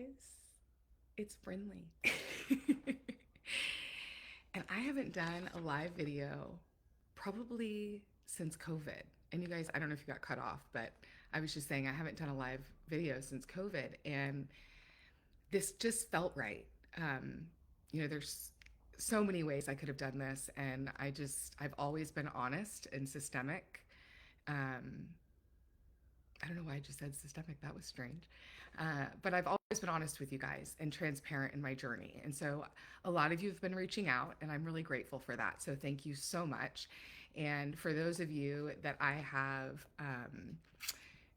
guys, it's Brindley. And I haven't done a live video probably since COVID. And you guys, I don't know if you got cut off, but I was just saying I haven't done a live video since COVID. And this just felt right. Um, there's so many ways I could have done this. And I've always been honest and systemic. Um, I don't know why I just said systemic. That was strange. But I've always been honest with you guys and transparent in my journey. And so a lot of you have been reaching out, and I'm really grateful for that. So thank you so much. And for those of you that I have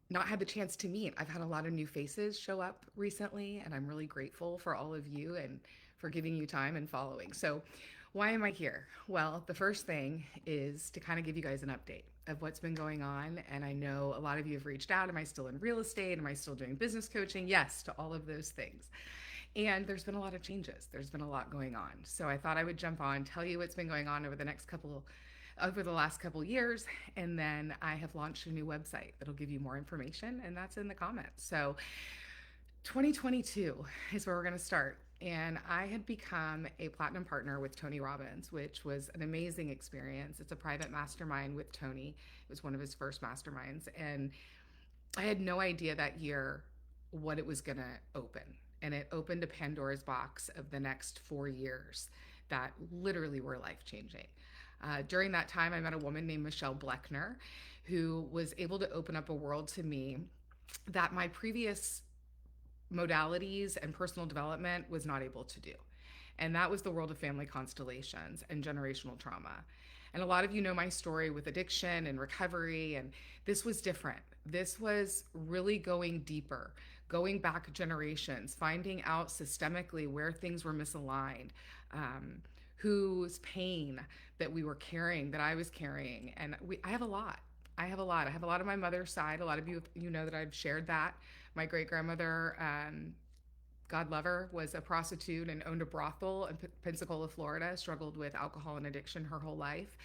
not had the chance to meet, I've had a lot of new faces show up recently, and I'm really grateful for all of you and for giving you time and following. So, why am I here? Well, the first thing is to kind of give you guys an update of what's been going on. And I know a lot of you have reached out. Am I still in real estate? Am I still doing business coaching? Yes, to all of those things. And there's been a lot of changes. There's been a lot going on. So I thought I would jump on, tell you what's been going on over the last couple years, and then I have launched a new website that'll give you more information, and that's in the comments. So 2022 is where we're going to start. And I had become a platinum partner with Tony Robbins, which was an amazing experience. It's a private mastermind with Tony. It was one of his first masterminds. And I had no idea that year what it was going to open. And it opened a Pandora's box of the next 4 years that literally were life changing. During that time, I met a woman named Michelle Bleckner, who was able to open up a world to me that my previous modalities and personal development was not able to do. And that was the world of family constellations and generational trauma. And a lot of you know my story with addiction and recovery, and this was different. This was really going deeper, going back generations, finding out systemically where things were misaligned, whose pain that we were carrying, that I was carrying. And I have a lot. I have a lot. I have a lot of my mother's side. A lot of you know that I've shared that. My great grandmother, God love her, was a prostitute and owned a brothel in Pensacola, Florida, struggled with alcohol and addiction her whole life.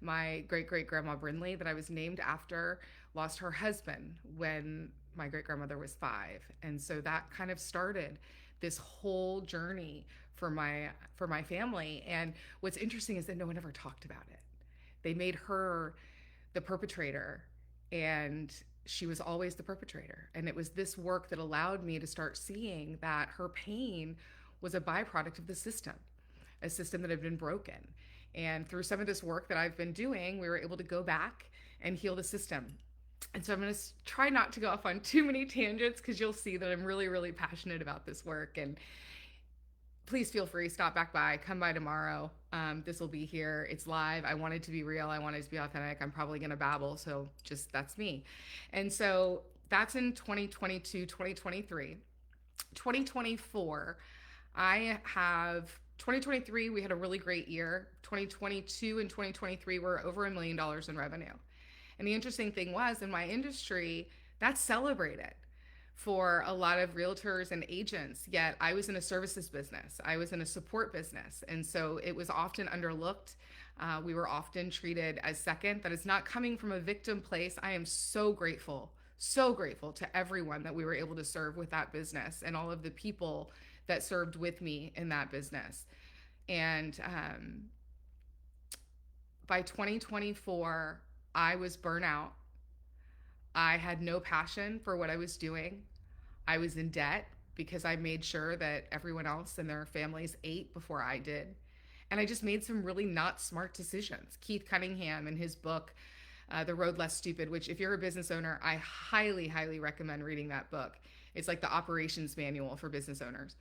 My great great grandma Brindley, that I was named after, lost her husband when my great grandmother was 5. And so that kind of started this whole journey for my family. And what's interesting is that no one ever talked about it. They made her the perpetrator, and she was always the perpetrator. And it was this work that allowed me to start seeing that her pain was a byproduct of the system, a system that had been broken. And through some of this work that I've been doing, we were able to go back and heal the system. And so I'm going to try not to go off on too many tangents, because you'll see that I'm really, really passionate about this work. And please feel free, stop back by, come by tomorrow. This will be here. It's live. I want it to be real. I want it to be authentic. I'm probably going to babble. So just that's me. And so that's in 2022, 2023. 2024, I have 2023, we had a really great year. 2022 and 2023 were over $1 million in revenue. And the interesting thing was, in my industry, that's celebrated for a lot of realtors and agents. Yet I was in a services business, I was in a support business. And so it was often underlooked. We were often treated as second. That is not coming from a victim place. I am so grateful to everyone that we were able to serve with that business, and all of the people that served with me in that business. And by 2024, I was burnout. I had no passion for what I was doing. I was in debt because I made sure that everyone else and their families ate before I did. And I just made some really not smart decisions. Keith Cunningham, in his book, The Road Less Stupid, which if you're a business owner, I highly, highly recommend reading that book. It's like the operations manual for business owners.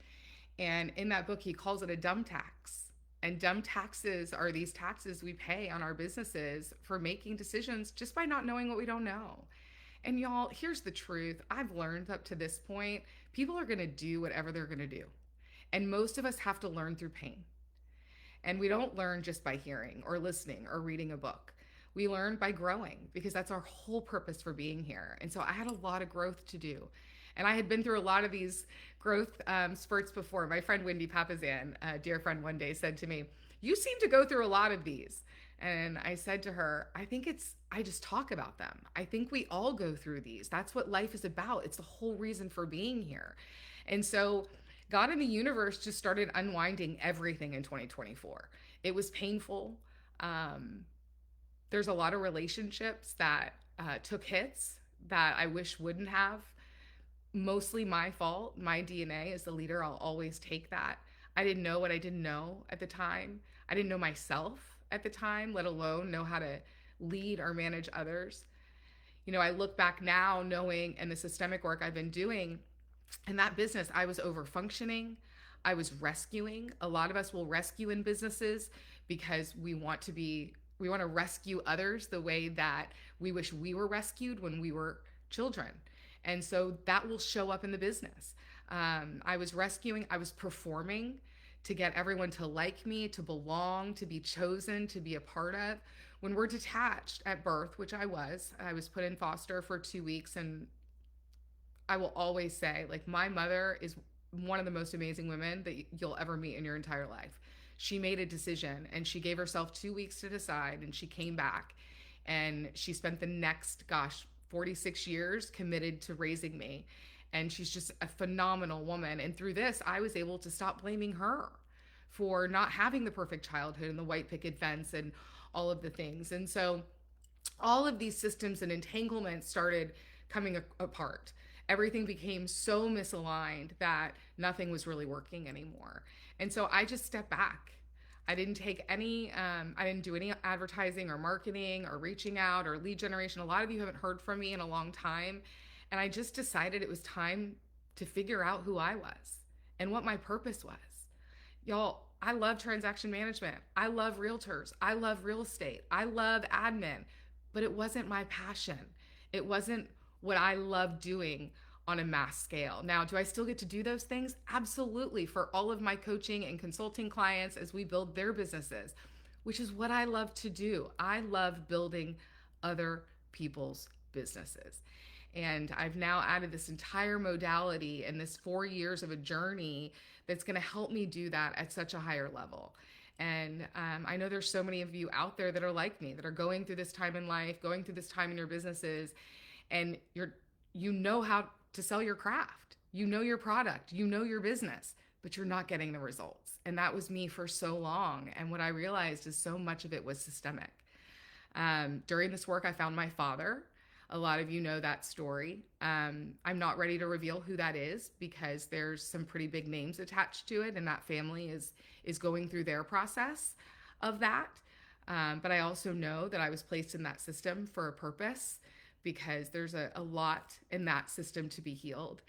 And in that book, he calls it a dumb tax. And dumb taxes are these taxes we pay on our businesses for making decisions just by not knowing what we don't know. And y'all, here's the truth. I've learned up to this point, people are going to do whatever they're going to do. And most of us have to learn through pain. And we don't learn just by hearing or listening or reading a book. We learn by growing, because that's our whole purpose for being here. And so I had a lot of growth to do. And I had been through a lot of these growth spurts before. My friend Wendy Papazan, a dear friend, one day said to me, "You seem to go through a lot of these." And I said to her, I just talk about them. I think we all go through these. That's what life is about. It's the whole reason for being here. And so God and the universe just started unwinding everything in 2024. It was painful. Um, there's a lot of relationships that took hits that I wish wouldn't have. Mostly my fault. My DNA as the leader, I'll always take that. I didn't know what I didn't know at the time. I didn't know myself at the time, let alone know how to lead or manage others. I look back now knowing and the systemic work I've been doing in that business, I was over functioning. I was rescuing. A lot of us will rescue in businesses because we want to rescue others the way that we wish we were rescued when we were children. And so that will show up in the business. I was rescuing, I was performing to get everyone to like me, to belong, to be chosen, to be a part of. When we're detached at birth, which I was put in foster for 2 weeks. And I will always say, like, my mother is one of the most amazing women that you'll ever meet in your entire life. She made a decision and she gave herself 2 weeks to decide, and she came back and she spent the next, 46 years committed to raising me. And she's just a phenomenal woman. And through this, I was able to stop blaming her for not having the perfect childhood and the white picket fence and all of the things. And so all of these systems and entanglements started coming apart. Everything became so misaligned that nothing was really working anymore. And so I just stepped back. I didn't do any advertising or marketing or reaching out or lead generation. A lot of you haven't heard from me in a long time. And I just decided it was time to figure out who I was and what my purpose was. Y'all, I love transaction management. I love realtors. I love real estate. I love admin, but it wasn't my passion. It wasn't what I love doing on a mass scale. Now, do I still get to do those things? Absolutely, for all of my coaching and consulting clients as we build their businesses, which is what I love to do. I love building other people's businesses. And I've now added this entire modality and this 4 years of a journey that's going to help me do that at such a higher level. And I know there's so many of you out there that are like me, that are going through this time in life, going through this time in your businesses, and you know how to sell your craft, you know your product, you know your business, but you're not getting the results. And that was me for so long. And what I realized is so much of it was systemic. During this work, I found my father. A lot of you know that story. I'm not ready to reveal who that is because there's some pretty big names attached to it, and that family is going through their process of that. But I also know that I was placed in that system for a purpose because there's a lot in that system to be healed.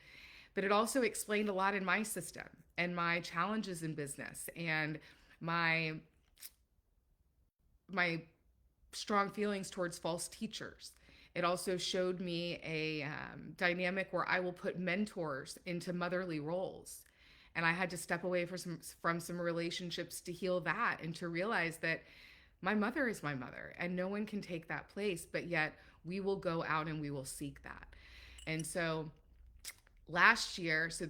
But it also explained a lot in my system and my challenges in business and my strong feelings towards false teachers. It also showed me a dynamic where I will put mentors into motherly roles. And I had to step away from some relationships to heal that and to realize that my mother is my mother and no one can take that place, but yet we will go out and we will seek that. And so last year, so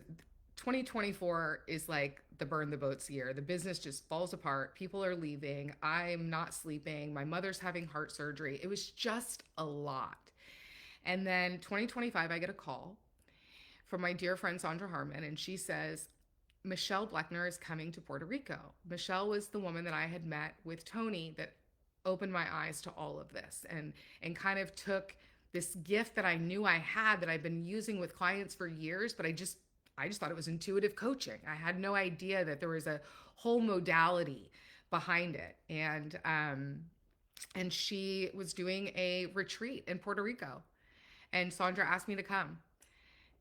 2024 is like the burn the boats year. The business just falls apart. People are leaving. I'm not sleeping. My mother's having heart surgery. It was just a lot. And then 2025, I get a call from my dear friend Sandra Harmon, and she says, Michelle Bleckner is coming to Puerto Rico. Michelle was the woman that I had met with Tony that opened my eyes to all of this and kind of took this gift that I knew I had that I've been using with clients for years, but I just thought it was intuitive coaching. I had no idea that there was a whole modality behind it. And she was doing a retreat in Puerto Rico. And Sandra asked me to come.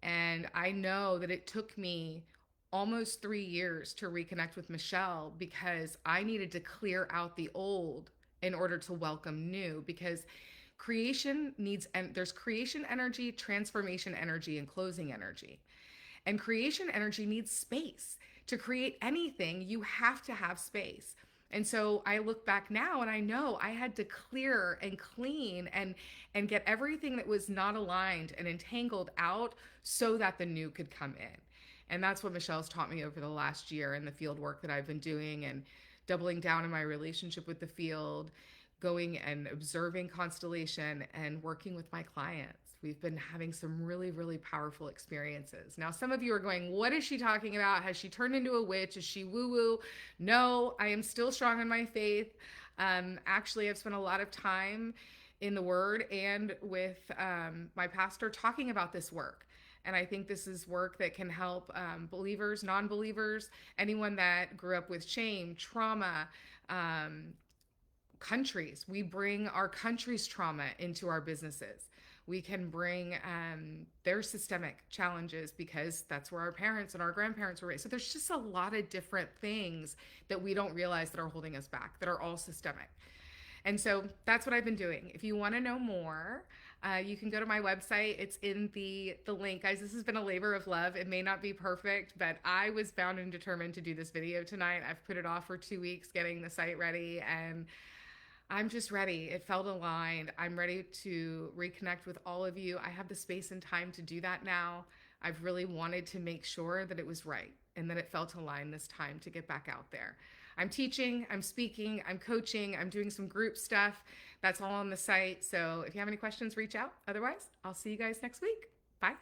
And I know that it took me almost 3 years to reconnect with Michelle because I needed to clear out the old in order to welcome new, because there's creation energy, transformation energy, and closing energy. And creation energy needs space. To create anything, you have to have space. And so I look back now and I know I had to clear and clean and get everything that was not aligned and entangled out so that the new could come in. And that's what Michelle's taught me over the last year in the field work that I've been doing and doubling down in my relationship with the field, going and observing constellation and working with my clients. We've been having some really, really powerful experiences. Now, some of you are going, what is she talking about? Has she turned into a witch? Is she woo woo? No, I am still strong in my faith. Actually, I've spent a lot of time in the Word and with my pastor talking about this work. And I think this is work that can help believers, non believers, anyone that grew up with shame, trauma, countries. We bring our country's trauma into our businesses. We can bring their systemic challenges because that's where our parents and our grandparents were raised. So there's just a lot of different things that we don't realize that are holding us back, that are all systemic. And so that's what I've been doing. If you want to know more, you can go to my website. It's in the link. Guys, this has been a labor of love. It may not be perfect, but I was bound and determined to do this video tonight. I've put it off for 2 weeks getting the site ready, and I'm just ready. It felt aligned. I'm ready to reconnect with all of you. I have the space and time to do that now. I've really wanted to make sure that it was right and that it felt aligned this time to get back out there. I'm teaching, I'm speaking, I'm coaching, I'm doing some group stuff. That's all on the site. So if you have any questions, reach out. Otherwise, I'll see you guys next week. Bye.